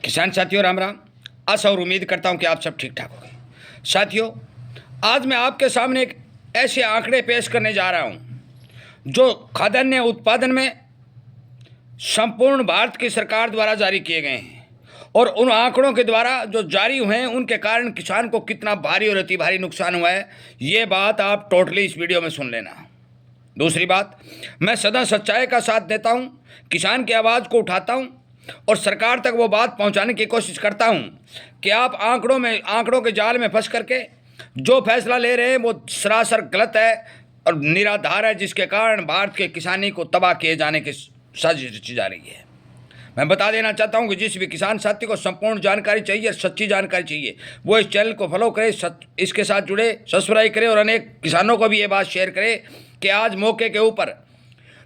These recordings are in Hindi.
किसान साथियों राम राम। आशा और उम्मीद करता हूं कि आप सब ठीक ठाक होंगे। साथियों, आज मैं आपके सामने एक ऐसे आंकड़े पेश करने जा रहा हूं जो खाद्यान्न उत्पादन में संपूर्ण भारत की सरकार द्वारा जारी किए गए हैं और उन आंकड़ों के द्वारा जो जारी हुए हैं उनके कारण किसान को कितना भारी और अति भारी नुकसान हुआ है, ये बात आप टोटली इस वीडियो में सुन लेना। दूसरी बात, मैं सदा सच्चाई का साथ देता हूं, किसान की आवाज़ को उठाता हूं और सरकार तक वो बात पहुंचाने की कोशिश करता हूं कि आप आंकड़ों के जाल में फंस करके जो फैसला ले रहे हैं वो सरासर गलत है और निराधार है, जिसके कारण भारत के किसानी को तबाह किए जाने की साजिश रची जा रही है। मैं बता देना चाहता हूं कि जिस भी किसान साथी को संपूर्ण जानकारी चाहिए, सच्ची जानकारी चाहिए, वो इस चैनल को फॉलो करे, इसके साथ जुड़े, सब्सक्राइब करे और अनेक किसानों को भी ये बात शेयर करे कि आज मौके के ऊपर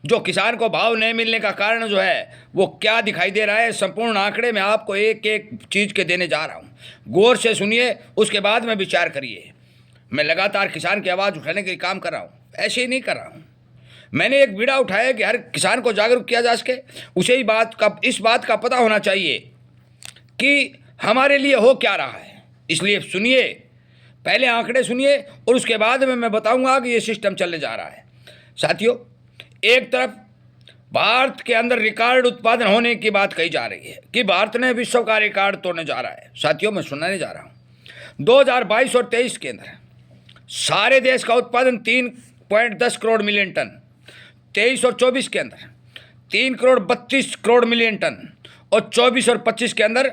जो किसान को भाव नहीं मिलने का कारण जो है वो क्या दिखाई दे रहा है। संपूर्ण आंकड़े में आपको एक एक चीज़ के देने जा रहा हूँ, गौर से सुनिए, उसके बाद में विचार करिए। मैं लगातार किसान की आवाज़ उठाने के लिए काम कर रहा हूँ, ऐसे ही नहीं कर रहा हूँ। मैंने एक बीड़ा उठाया कि हर किसान को जागरूक किया जा सके, उसे ही इस बात का पता होना चाहिए कि हमारे लिए हो क्या रहा है। इसलिए सुनिए, पहले आंकड़े सुनिए और उसके बाद में मैं बताऊंगा कि ये सिस्टम चलने जा रहा है। साथियों, एक तरफ भारत के अंदर रिकॉर्ड उत्पादन होने की बात कही जा रही है कि भारत ने विश्व का रिकॉर्ड तोड़ने जा रहा है। साथियों, मैं सुनाने जा रहा हूँ 2022 और 23 के अंदर सारे देश का उत्पादन 3.10 करोड़ मिलियन टन, 23 और 24 के अंदर 3 करोड़ 32 करोड़ मिलियन टन और 24 और 25 के अंदर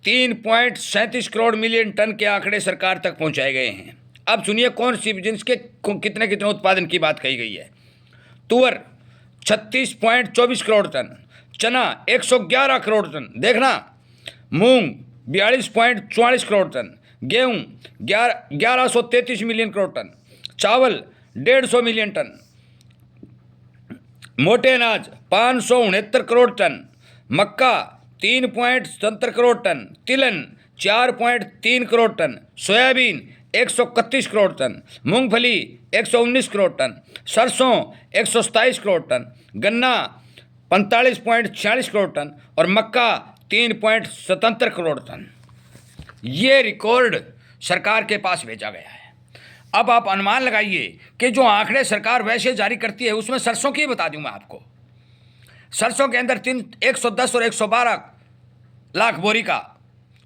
3.37 करोड़ मिलियन टन के आंकड़े सरकार तक पहुंचाए गए हैं। अब सुनिए कौन सी जिन्स के कितने कितने उत्पादन की बात कही गई है। तुअर 36.24 करोड़ टन, चना 111 करोड़ टन, देखना, मूंग 42.44 करोड़ टन, गेहूं 1133 मिलियन करोड़ टन, चावल 150 मिलियन टन, मोटे अनाज 569 करोड़ टन, मक्का 3.70 करोड़ टन, तिलहन 4.3 crore tonne, soybean 131 crore tonne, मूंगफली 119 करोड़ टन, सरसों 127 करोड़ टन, गन्ना 45.46 करोड़ टन और मक्का 3.77 करोड़ टन। ये रिकॉर्ड सरकार के पास भेजा गया है। अब आप अनुमान लगाइए कि जो आंकड़े सरकार वैसे जारी करती है उसमें सरसों की बता दूं मैं आपको। सरसों के अंदर 110 और 112 लाख बोरी का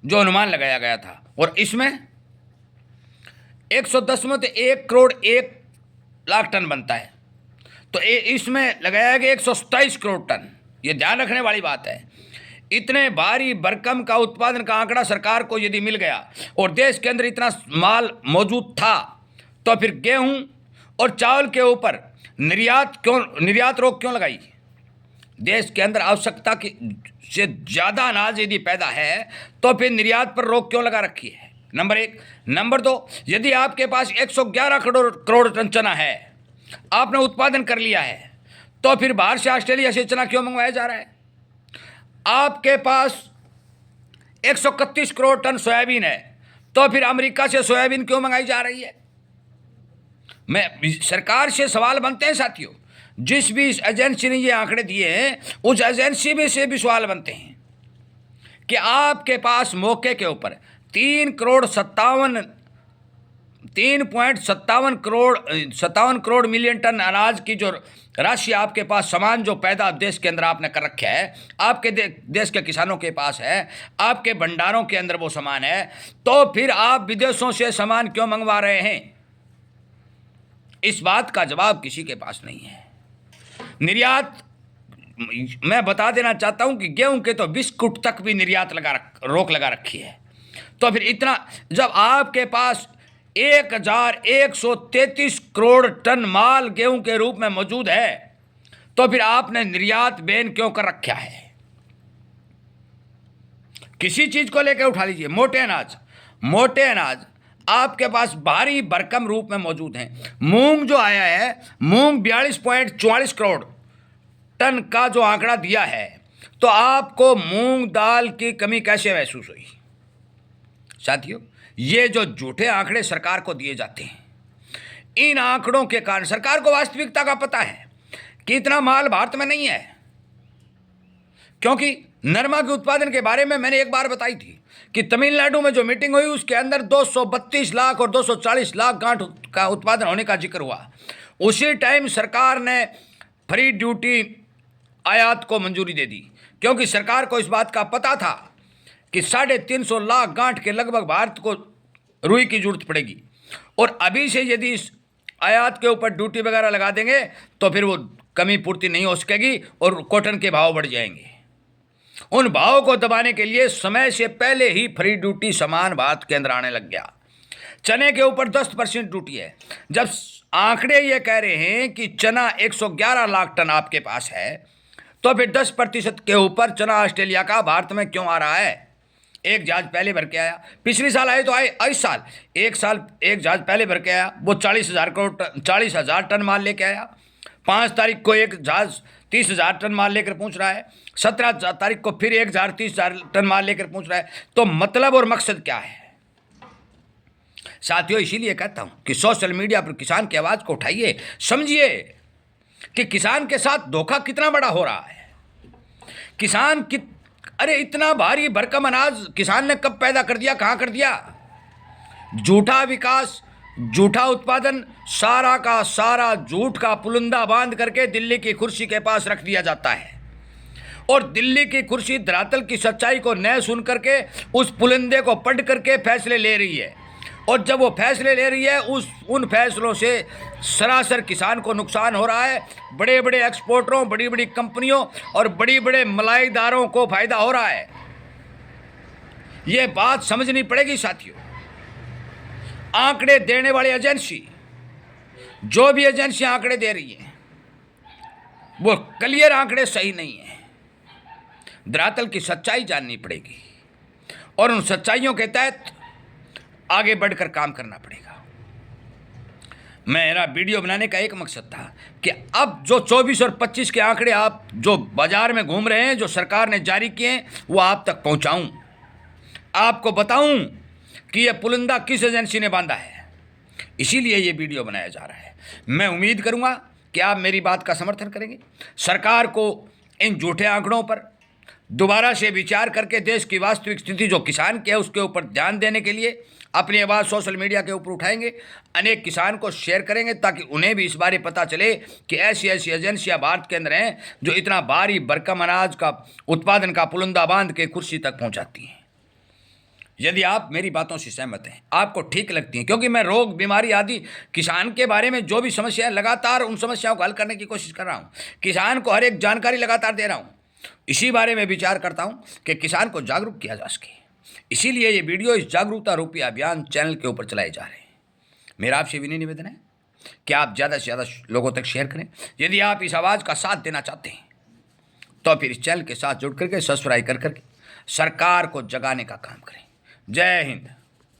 जो अनुमान लगाया गया था और इसमें 110 में तो 1 करोड़ 1 लाख टन बनता है, तो इसमें लगाया गया 127 करोड़ टन। ये ध्यान रखने वाली बात है। इतने भारी भरकम का उत्पादन का आंकड़ा सरकार को यदि मिल गया और देश के अंदर इतना माल मौजूद था, तो फिर गेहूं और चावल के ऊपर निर्यात रोक क्यों लगाई? देश के अंदर आवश्यकता की से ज़्यादा अनाज यदि पैदा है तो फिर निर्यात पर रोक क्यों लगा रखी है? नंबर एक। नंबर दो, यदि आपके पास 111 करोड़ टन चना है, आपने उत्पादन कर लिया है, तो फिर बाहर से ऑस्ट्रेलिया से चना क्यों मंगवाया जा रहा है? आपके पास 131 करोड़ टन सोयाबीन है, तो फिर अमेरिका से सोयाबीन क्यों मंगाई जा रही है? मैं सरकार से सवाल बनते हैं साथियों। जिस भी एजेंसी ने ये आंकड़े दिए हैं उस एजेंसी में से भी सवाल बनते हैं कि आपके पास मौके के ऊपर 3.57 करोड़ मिलियन टन अनाज की जो राशि आपके पास, सामान जो पैदा देश के अंदर आपने कर रखा है, आपके देश के किसानों के पास है, आपके भंडारों के अंदर वो सामान है, तो फिर आप विदेशों से सामान क्यों मंगवा रहे हैं? इस बात का जवाब किसी के पास नहीं है। निर्यात, मैं बता देना चाहता हूं कि गेहूं के तो बिस्कुट तक भी निर्यात रोक लगा रखी है। तो फिर इतना, जब आपके पास 1133 करोड़ टन माल गेहूं के रूप में मौजूद है, तो फिर आपने निर्यात बैन क्यों कर रखा है? किसी चीज को लेकर उठा लीजिए। मोटे अनाज आपके पास भारी भरकम रूप में मौजूद हैं। मूंग जो आया है, मूंग 42.44 करोड़ टन का जो आंकड़ा दिया है, तो आपको मूंग दाल की कमी कैसे महसूस हुई? साथियों, ये जो झूठे आंकड़े सरकार को दिए जाते हैं, इन आंकड़ों के कारण सरकार को वास्तविकता का पता है कि इतना माल भारत में नहीं है, क्योंकि नरमा के उत्पादन के बारे में मैंने एक बार बताई थी कि तमिलनाडु में जो मीटिंग हुई उसके अंदर 232 लाख और 240 लाख गांठ का उत्पादन होने का जिक्र हुआ। उसी टाइम सरकार ने फ्री ड्यूटी आयात को मंजूरी दे दी, क्योंकि सरकार को इस बात का पता था कि 350 लाख गांठ के लगभग भारत को रुई की जरूरत पड़ेगी, और अभी से यदि इस आयात के ऊपर ड्यूटी वगैरह लगा देंगे तो फिर वो कमी पूर्ति नहीं हो सकेगी और कॉटन के भाव बढ़ जाएंगे। उन भावों को दबाने के लिए समय से पहले ही फ्री ड्यूटी सामान भारत के अंदर आने लग गया। चने के ऊपर 10% ड्यूटी है। जब आंकड़े ये कह रहे हैं कि चना 111 लाख टन आपके पास है, तो फिर 10% के ऊपर चना ऑस्ट्रेलिया का भारत में क्यों आ रहा है? एक जहाज पहले भर के आया, पिछले साल आए तो आए, इस साल एक जहाज पहले भर के आया, वो 40,000 टन माल लेके आया। 5 तारीख को एक जहाज 30,000 टन माल लेकर पहुंच रहा है, 17 तारीख को फिर एक जहाज 30,000 टन माल लेकर पहुंच रहा है। तो मतलब और मकसद क्या है साथियों? इसीलिए कहता हूं कि सोशल मीडिया पर किसान की आवाज को उठाइए, समझिए कि किसान के साथ धोखा कितना बड़ा हो रहा है। अरे इतना भारी भरकम अनाज किसान ने कब पैदा कर दिया, कहां कर दिया? झूठा विकास, झूठा उत्पादन, सारा का सारा झूठ का पुलिंदा बांध करके दिल्ली की कुर्सी के पास रख दिया जाता है, और दिल्ली की कुर्सी धरातल की सच्चाई को न सुन करके उस पुलिंदे को पढ़ करके फैसले ले रही है। और जब वो फैसले ले रही है, उन फैसलों से सरासर किसान को नुकसान हो रहा है। बड़े बड़े एक्सपोर्टरों, बड़ी बड़ी कंपनियों और बड़ी बड़े मलाईदारों को फायदा हो रहा है। ये बात समझनी पड़ेगी साथियों। आंकड़े देने वाली एजेंसी, जो भी एजेंसी आंकड़े दे रही है, वो क्लियर आंकड़े सही नहीं है। धरातल की सच्चाई जाननी पड़ेगी और उन सच्चाइयों के तहत आगे बढ़कर काम करना पड़ेगा। मेरा वीडियो बनाने का एक मकसद था कि अब जो 24 और 25 के आंकड़े आप जो बाजार में घूम रहे हैं, जो सरकार ने जारी किए हैं, वो आप तक पहुंचाऊं, आपको बताऊं कि यह पुलिंदा किस एजेंसी ने बांधा है। इसीलिए ये वीडियो बनाया जा रहा है। मैं उम्मीद करूंगा कि आप मेरी बात का समर्थन करेंगे। सरकार को इन झूठे आंकड़ों पर दोबारा से विचार करके देश की वास्तविक स्थिति जो किसान की है उसके ऊपर ध्यान देने के लिए अपनी आवाज़ सोशल मीडिया के ऊपर उठाएंगे, अनेक किसान को शेयर करेंगे, ताकि उन्हें भी इस बारे पता चले कि ऐसी ऐसी एजेंसियां भारत के अंदर हैं जो इतना भारी भरकम अनाज का उत्पादन का पुलिंदा बांध के कुर्सी तक पहुंचाती हैं। यदि आप मेरी बातों से सहमत हैं, आपको ठीक लगती हैं, क्योंकि मैं रोग, बीमारी आदि किसान के बारे में जो भी समस्या है, लगातार उन समस्याओं को हल करने की कोशिश कर रहा हूँ। किसान को हर एक जानकारी लगातार दे रहा हूँ। इसी बारे में विचार करता हूँ कि किसान को जागरूक किया जा सके। इसीलिए ये वीडियो इस जागरूकता रूपी अभियान चैनल के ऊपर चलाए जा रहे हैं। मेरा आपसे विनय निवेदन है कि आप ज़्यादा से ज़्यादा लोगों तक शेयर करें। यदि आप इस आवाज़ का साथ देना चाहते हैं तो फिर इस चैनल के साथ जुड़ करके सब्सक्राइब कर करके सरकार को जगाने का काम करें। जय हिंद।